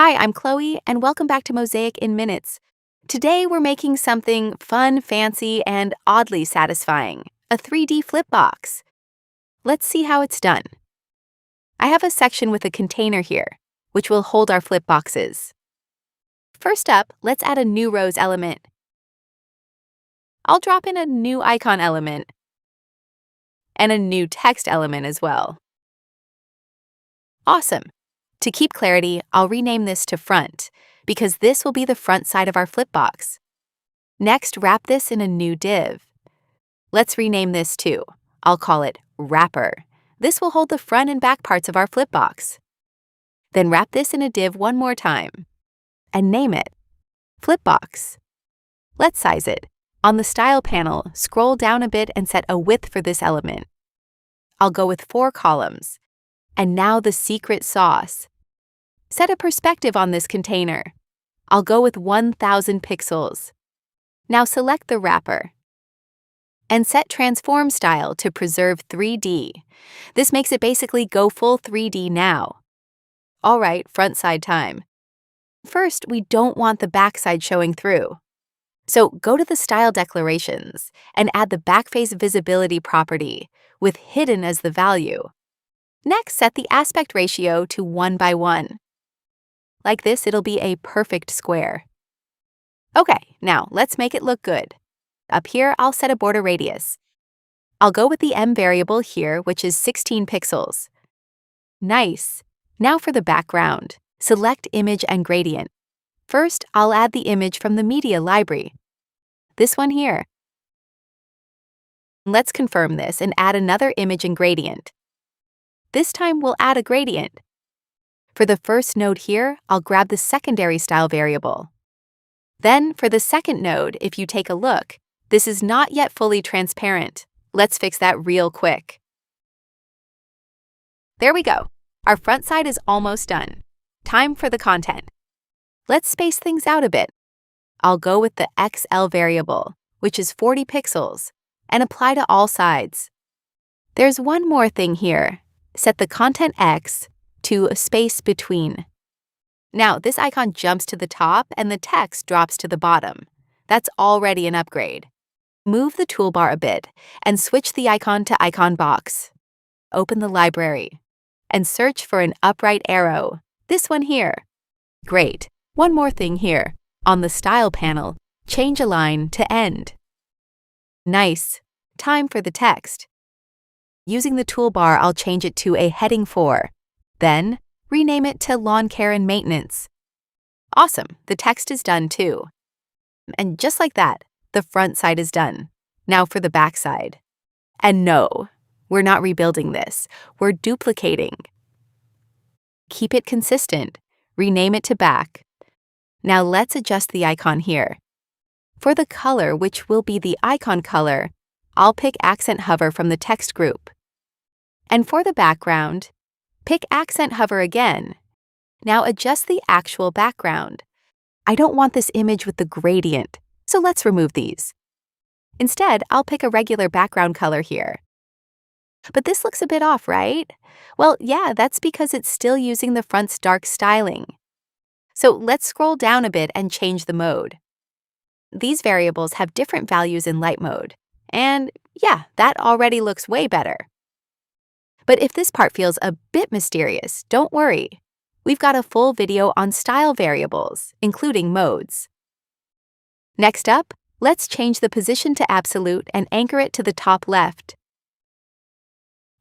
Hi, I'm Chloe, and welcome back to Mosaic in Minutes. Today we're making something fun, fancy, and oddly satisfying, a 3D flip box. Let's see how it's done. I have a section with a container here, which will hold our flip boxes. First up, let's add a new rows element. I'll drop in a new icon element and a new text element as well. Awesome. To keep clarity, I'll rename this to front, because this will be the front side of our flip box. Next, wrap this in a new div. Let's rename this too. I'll call it wrapper. This will hold the front and back parts of our flip box. Then wrap this in a div one more time and name it flip box. Let's size it. On the Style panel, scroll down a bit and set a width for this element. I'll go with 4 columns. And now the secret sauce. Set a perspective on this container. I'll go with 1000 pixels. Now select the wrapper. And set Transform Style to preserve 3D. This makes it basically go full 3D now. All right, front side time. First, we don't want the back side showing through. So go to the Style declarations and add the backface visibility property with hidden as the value. Next, set the aspect ratio to 1:1. Like this, it'll be a perfect square. Okay, now let's make it look good. Up here, I'll set a border radius. I'll go with the M variable here, which is 16 pixels. Nice. Now for the background. Select Image and Gradient. First, I'll add the image from the media library. This one here. Let's confirm this and add another image and gradient. This time we'll add a gradient. For the first node here, I'll grab the secondary style variable. Then for the second node, if you take a look, this is not yet fully transparent. Let's fix that real quick. There we go. Our front side is almost done. Time for the content. Let's space things out a bit. I'll go with the XL variable, which is 40 pixels, and apply to all sides. There's one more thing here. Set the content X to a space between. Now, this icon jumps to the top and the text drops to the bottom. That's already an upgrade. Move the toolbar a bit and switch the icon to icon box. Open the library and search for an upright arrow. This one here. Great. One more thing here. On the Style panel, change Align to End. Nice. Time for the text. Using the toolbar, I'll change it to a heading 4. Then, rename it to Lawn Care and Maintenance. Awesome, the text is done too. And just like that, the front side is done. Now for the back side. And no, we're not rebuilding this. We're duplicating. Keep it consistent. Rename it to back. Now let's adjust the icon here. For the color, which will be the icon color, I'll pick Accent Hover from the text group. And for the background, pick Accent Hover again. Now adjust the actual background. I don't want this image with the gradient, so let's remove these. Instead, I'll pick a regular background color here. But this looks a bit off, right? Well, yeah, that's because it's still using the front's dark styling. So let's scroll down a bit and change the mode. These variables have different values in light mode. And yeah, that already looks way better. But if this part feels a bit mysterious, don't worry. We've got a full video on style variables, including modes. Next up, let's change the position to absolute and anchor it to the top left.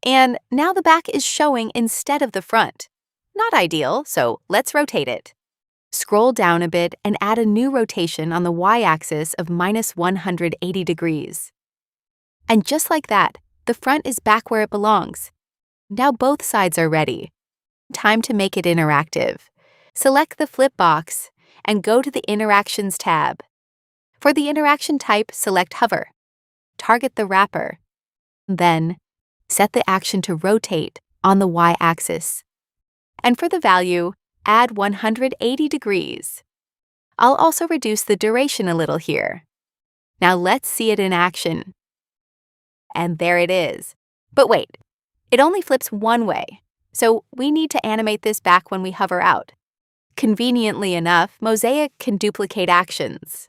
And now the back is showing instead of the front. Not ideal, so let's rotate it. Scroll down a bit and add a new rotation on the y-axis of -180 degrees. And just like that, the front is back where it belongs. Now both sides are ready. Time to make it interactive. Select the flip box and go to the Interactions tab. For the interaction type, select Hover. Target the wrapper. Then, set the action to rotate on the y-axis. And for the value, add 180 degrees. I'll also reduce the duration a little here. Now let's see it in action. And there it is. But wait, it only flips one way, so we need to animate this back when we hover out. Conveniently enough, Mosaic can duplicate actions.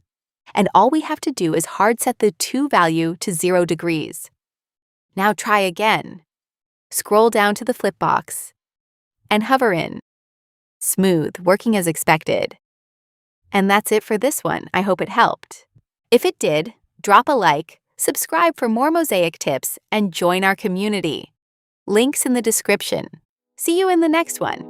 And all we have to do is hard set the to value to 0 degrees. Now try again. Scroll down to the flip box and hover in. Smooth, working as expected. And that's it for this one. I hope it helped. If it did, drop a like, subscribe for more Mosaic tips, and join our community. Links in the description. See you in the next one.